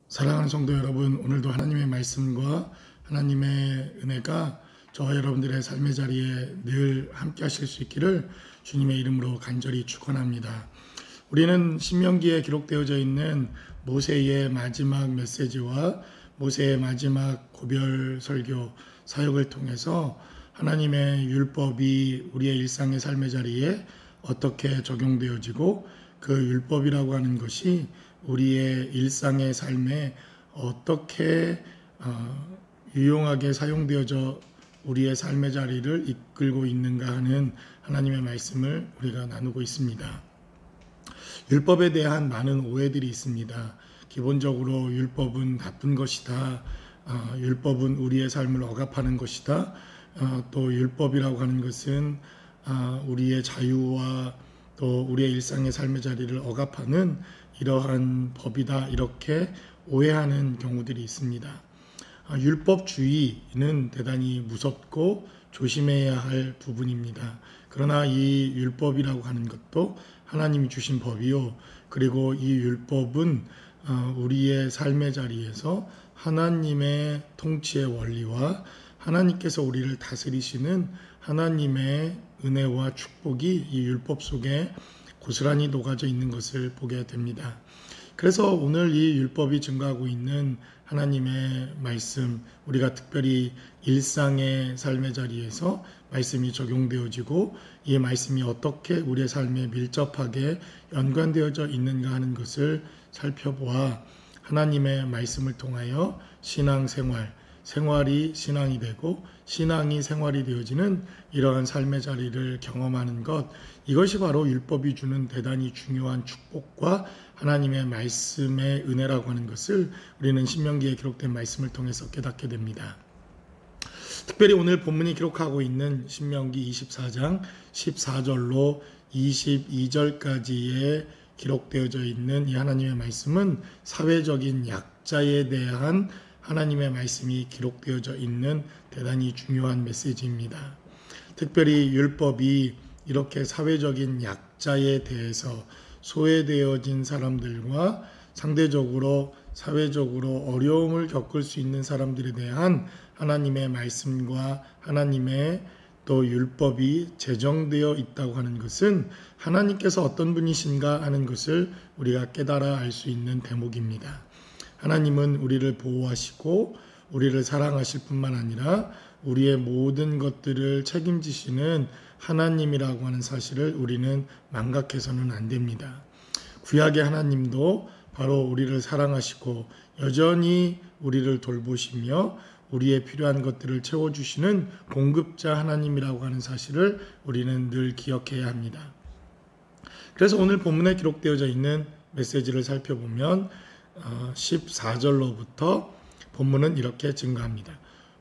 사랑하는 성도 여러분, 오늘도 하나님의 말씀과 하나님의 은혜가 저와 여러분들의 삶의 자리에 늘 함께 하실 수 있기를 주님의 이름으로 간절히 축원합니다. 우리는 신명기에 기록되어져 있는 모세의 마지막 메시지와 모세의 마지막 고별 설교 사역을 통해서 하나님의 율법이 우리의 일상의 삶의 자리에 어떻게 적용되어지고 그 율법이라고 하는 것이 우리의 일상의 삶에 어떻게 유용하게 사용되어져 우리의 삶의 자리를 이끌고 있는가 하는 하나님의 말씀을 우리가 나누고 있습니다. 율법에 대한 많은 오해들이 있습니다. 기본적으로 율법은 나쁜 것이다. 율법은 우리의 삶을 억압하는 것이다. 또 율법이라고 하는 것은 우리의 자유와 또 우리의 일상의 삶의 자리를 억압하는 이러한 법이다, 이렇게 오해하는 경우들이 있습니다. 율법주의는 대단히 무섭고 조심해야 할 부분입니다. 그러나 이 율법이라고 하는 것도 하나님이 주신 법이요, 그리고 이 율법은 우리의 삶의 자리에서 하나님의 통치의 원리와 하나님께서 우리를 다스리시는 하나님의 은혜와 축복이 이 율법 속에 고스란히 녹아져 있는 것을 보게 됩니다. 그래서 오늘 이 율법이 증거하고 있는 하나님의 말씀, 우리가 특별히 일상의 삶의 자리에서 말씀이 적용되어지고 이 말씀이 어떻게 우리의 삶에 밀접하게 연관되어져 있는가 하는 것을 살펴보아 하나님의 말씀을 통하여 신앙생활, 생활이 신앙이 되고 신앙이 생활이 되어지는 이러한 삶의 자리를 경험하는 것, 이것이 바로 율법이 주는 대단히 중요한 축복과 하나님의 말씀의 은혜라고 하는 것을 우리는 신명기에 기록된 말씀을 통해서 깨닫게 됩니다. 특별히 오늘 본문이 기록하고 있는 신명기 24장 14절로 22절까지에 기록되어져 있는 이 하나님의 말씀은 사회적인 약자에 대한 하나님의 말씀이 기록되어져 있는 대단히 중요한 메시지입니다. 특별히 율법이 이렇게 사회적인 약자에 대해서 소외되어진 사람들과 상대적으로 사회적으로 어려움을 겪을 수 있는 사람들에 대한 하나님의 말씀과 하나님의 또 율법이 제정되어 있다고 하는 것은 하나님께서 어떤 분이신가 하는 것을 우리가 깨달아 알 수 있는 대목입니다. 하나님은 우리를 보호하시고 우리를 사랑하실 뿐만 아니라 우리의 모든 것들을 책임지시는 하나님이라고 하는 사실을 우리는 망각해서는 안 됩니다. 구약의 하나님도 바로 우리를 사랑하시고 여전히 우리를 돌보시며 우리의 필요한 것들을 채워주시는 공급자 하나님이라고 하는 사실을 우리는 늘 기억해야 합니다. 그래서 오늘 본문에 기록되어져 있는 메시지를 살펴보면 14절로부터 본문은 이렇게 증거합니다.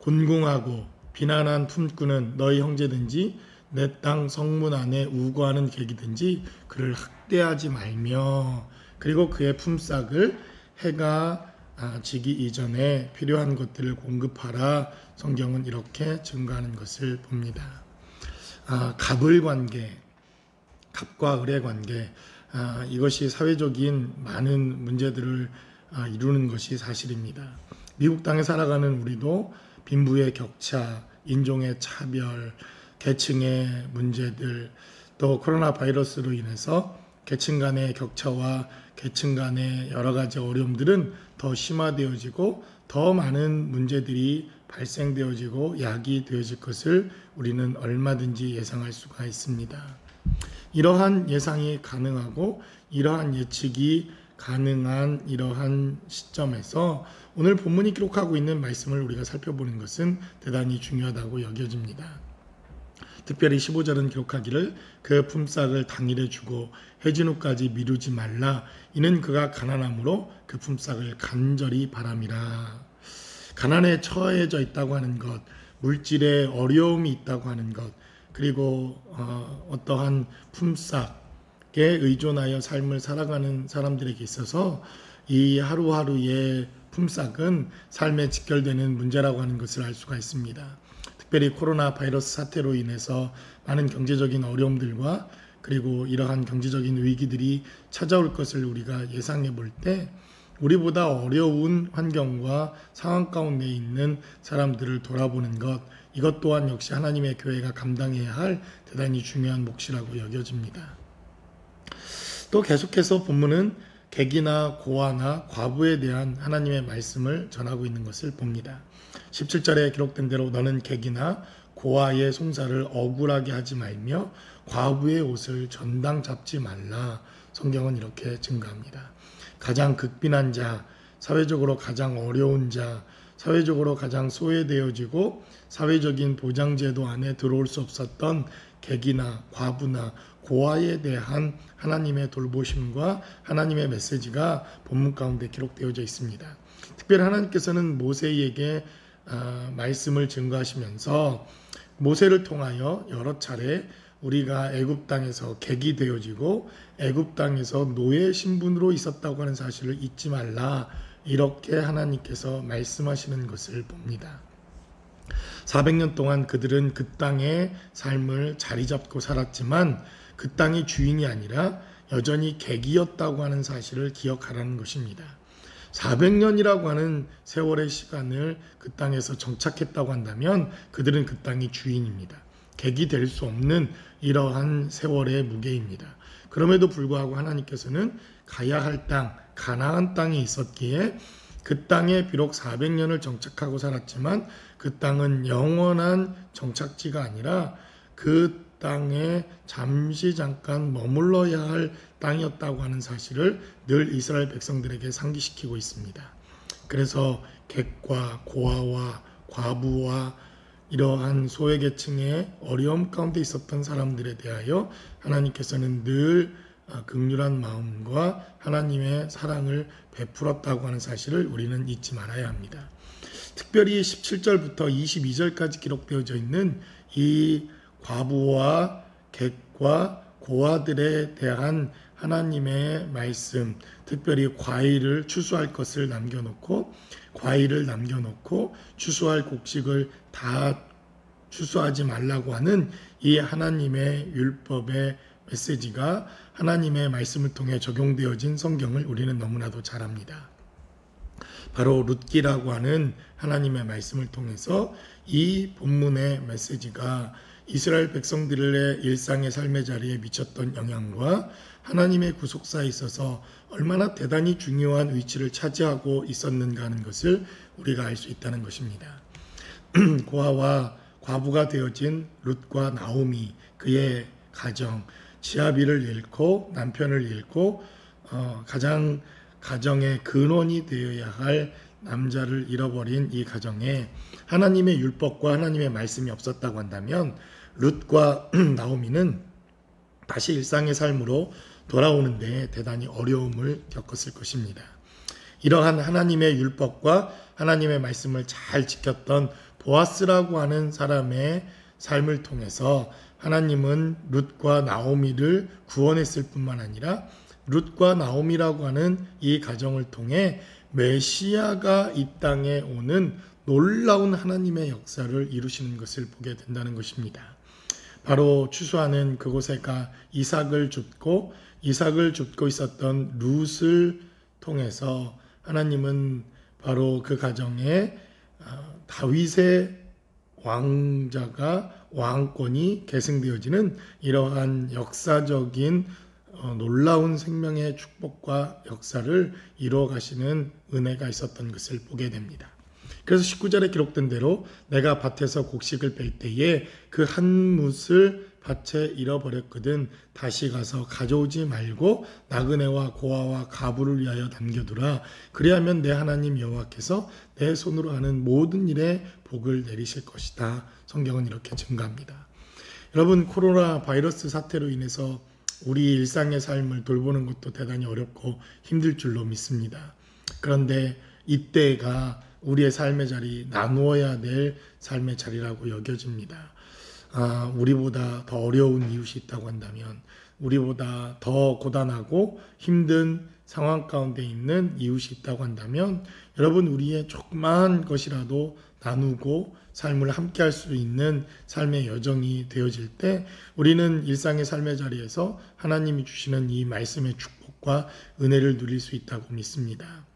곤궁하고 비난한 품꾼은 너희 형제든지 내 땅 성문 안에 우거하는 객이든지 그를 학대하지 말며, 그리고 그의 품삯을 해가 지기 이전에 필요한 것들을 공급하라. 성경은 이렇게 증거하는 것을 봅니다. 갑을 관계, 갑과 을의 관계, 이것이 사회적인 많은 문제들을 이루는 것이 사실입니다. 미국 땅에 살아가는 우리도 빈부의 격차, 인종의 차별, 계층의 문제들, 또 코로나 바이러스로 인해서 계층 간의 격차와 계층 간의 여러 가지 어려움들은 더 심화되어지고 더 많은 문제들이 발생되어지고 야기되어질 것을 우리는 얼마든지 예상할 수가 있습니다. 이러한 예상이 가능하고 이러한 예측이 가능한 이러한 시점에서 오늘 본문이 기록하고 있는 말씀을 우리가 살펴보는 것은 대단히 중요하다고 여겨집니다. 특별히 15절은 기록하기를 그 품삯을 당일에 주고 해진 후까지 미루지 말라. 이는 그가 가난함으로 그 품삯을 간절히 바람이라. 가난에 처해져 있다고 하는 것, 물질에 어려움이 있다고 하는 것, 그리고 어떠한 품삯에 의존하여 삶을 살아가는 사람들에게 있어서 이 하루하루의 품삯은 삶에 직결되는 문제라고 하는 것을 알 수가 있습니다. 특별히 코로나 바이러스 사태로 인해서 많은 경제적인 어려움들과 그리고 이러한 경제적인 위기들이 찾아올 것을 우리가 예상해 볼 때 우리보다 어려운 환경과 상황 가운데 있는 사람들을 돌아보는 것, 이것 또한 역시 하나님의 교회가 감당해야 할 대단히 중요한 몫이라고 여겨집니다. 또 계속해서 본문은 객이나 고아나 과부에 대한 하나님의 말씀을 전하고 있는 것을 봅니다. 17절에 기록된 대로 너는 객이나 고아의 송사를 억울하게 하지 말며 과부의 옷을 전당 잡지 말라. 성경은 이렇게 증가합니다. 가장 극빈한 자, 사회적으로 가장 어려운 자, 사회적으로 가장 소외되어지고 사회적인 보장제도 안에 들어올 수 없었던 객이나 과부나 고아에 대한 하나님의 돌보심과 하나님의 메시지가 본문 가운데 기록되어져 있습니다. 특별히 하나님께서는 모세에게 말씀을 증거하시면서 모세를 통하여 여러 차례 우리가 애굽 땅에서 객이 되어지고 애굽 땅에서 노예 신분으로 있었다고 하는 사실을 잊지 말라, 이렇게 하나님께서 말씀하시는 것을 봅니다. 400년 동안 그들은 그 땅의 삶을 자리 잡고 살았지만 그 땅의 주인이 아니라 여전히 객이었다고 하는 사실을 기억하라는 것입니다. 400년이라고 하는 세월의 시간을 그 땅에서 정착했다고 한다면 그들은 그 땅의 주인입니다. 객이 될 수 없는 이러한 세월의 무게입니다. 그럼에도 불구하고 하나님께서는 가야 할 땅, 가나안 땅이 있었기에 그 땅에 비록 400년을 정착하고 살았지만 그 땅은 영원한 정착지가 아니라 그 땅에 잠깐 머물러야 할 땅이었다고 하는 사실을 늘 이스라엘 백성들에게 상기시키고 있습니다. 그래서 객과 고아와 과부와 이러한 소외계층의 어려움 가운데 있었던 사람들에 대하여 하나님께서는 늘 긍휼한 마음과 하나님의 사랑을 베풀었다고 하는 사실을 우리는 잊지 말아야 합니다. 특별히 17절부터 22절까지 기록되어져 있는 이 과부와 객과 고아들에 대한 하나님의 말씀, 특별히 과일을 추수할 것을 남겨놓고 과일을 남겨놓고 추수할 곡식을 다 추수하지 말라고 하는 이 하나님의 율법의 메시지가 하나님의 말씀을 통해 적용되어진 성경을 우리는 너무나도 잘 압니다. 바로 룻기라고 하는 하나님의 말씀을 통해서 이 본문의 메시지가 이스라엘 백성들의 일상의 삶의 자리에 미쳤던 영향과 하나님의 구속사에 있어서 얼마나 대단히 중요한 위치를 차지하고 있었는가 하는 것을 우리가 알 수 있다는 것입니다. 고아와 과부가 되어진 룻과 나오미, 그의 가정, 지아비를 잃고 남편을 잃고 가장 가정의 근원이 되어야 할 남자를 잃어버린 이 가정에 하나님의 율법과 하나님의 말씀이 없었다고 한다면 룻과 나오미는 다시 일상의 삶으로 돌아오는데 대단히 어려움을 겪었을 것입니다. 이러한 하나님의 율법과 하나님의 말씀을 잘 지켰던 보아스라고 하는 사람의 삶을 통해서 하나님은 룻과 나오미를 구원했을 뿐만 아니라 룻과 나오미라고 하는 이 가정을 통해 메시아가 이 땅에 오는 놀라운 하나님의 역사를 이루시는 것을 보게 된다는 것입니다. 바로 추수하는 그곳에가 이삭을 줍고 있었던 룻을 통해서 하나님은 바로 그 가정에 다윗의 왕자가 왕권이 계승되어지는 이러한 역사적인 놀라운 생명의 축복과 역사를 이루어 가시는 은혜가 있었던 것을 보게 됩니다. 그래서 19절에 기록된 대로 내가 밭에서 곡식을 뺄 때에 그 한 뭇을 밭에 잃어버렸거든 다시 가서 가져오지 말고 나그네와 고아와 가부를 위하여 남겨두라. 그리하면 내 하나님 여호와께서 내 손으로 하는 모든 일에 복을 내리실 것이다. 성경은 이렇게 증가합니다. 여러분, 코로나 바이러스 사태로 인해서 우리 일상의 삶을 돌보는 것도 대단히 어렵고 힘들 줄로 믿습니다. 그런데 이때가 우리의 삶의 자리, 나누어야 될 삶의 자리라고 여겨집니다. 우리보다 더 어려운 이웃이 있다고 한다면, 우리보다 더 고단하고 힘든 상황 가운데 있는 이웃이 있다고 한다면, 여러분, 우리의 조그마한 것이라도 나누고 삶을 함께 할 수 있는 삶의 여정이 되어질 때 우리는 일상의 삶의 자리에서 하나님이 주시는 이 말씀의 축복과 은혜를 누릴 수 있다고 믿습니다.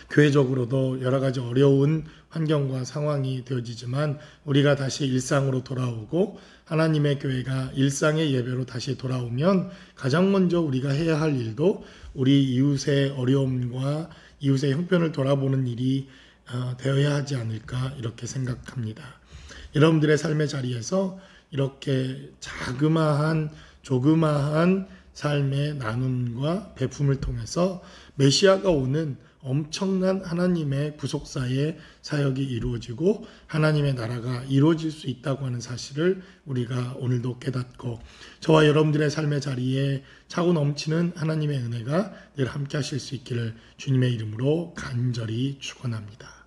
교회적으로도 여러 가지 어려운 환경과 상황이 되어지지만 우리가 다시 일상으로 돌아오고 하나님의 교회가 일상의 예배로 다시 돌아오면 가장 먼저 우리가 해야 할 일도 우리 이웃의 어려움과 이웃의 형편을 돌아보는 일이 되어야 하지 않을까 이렇게 생각합니다. 여러분들의 삶의 자리에서 이렇게 조그마한 삶의 나눔과 배품을 통해서 메시아가 오는 엄청난 하나님의 구속사의 사역이 이루어지고 하나님의 나라가 이루어질 수 있다고 하는 사실을 우리가 오늘도 깨닫고 저와 여러분들의 삶의 자리에 차고 넘치는 하나님의 은혜가 늘 함께 하실 수 있기를 주님의 이름으로 간절히 축원합니다.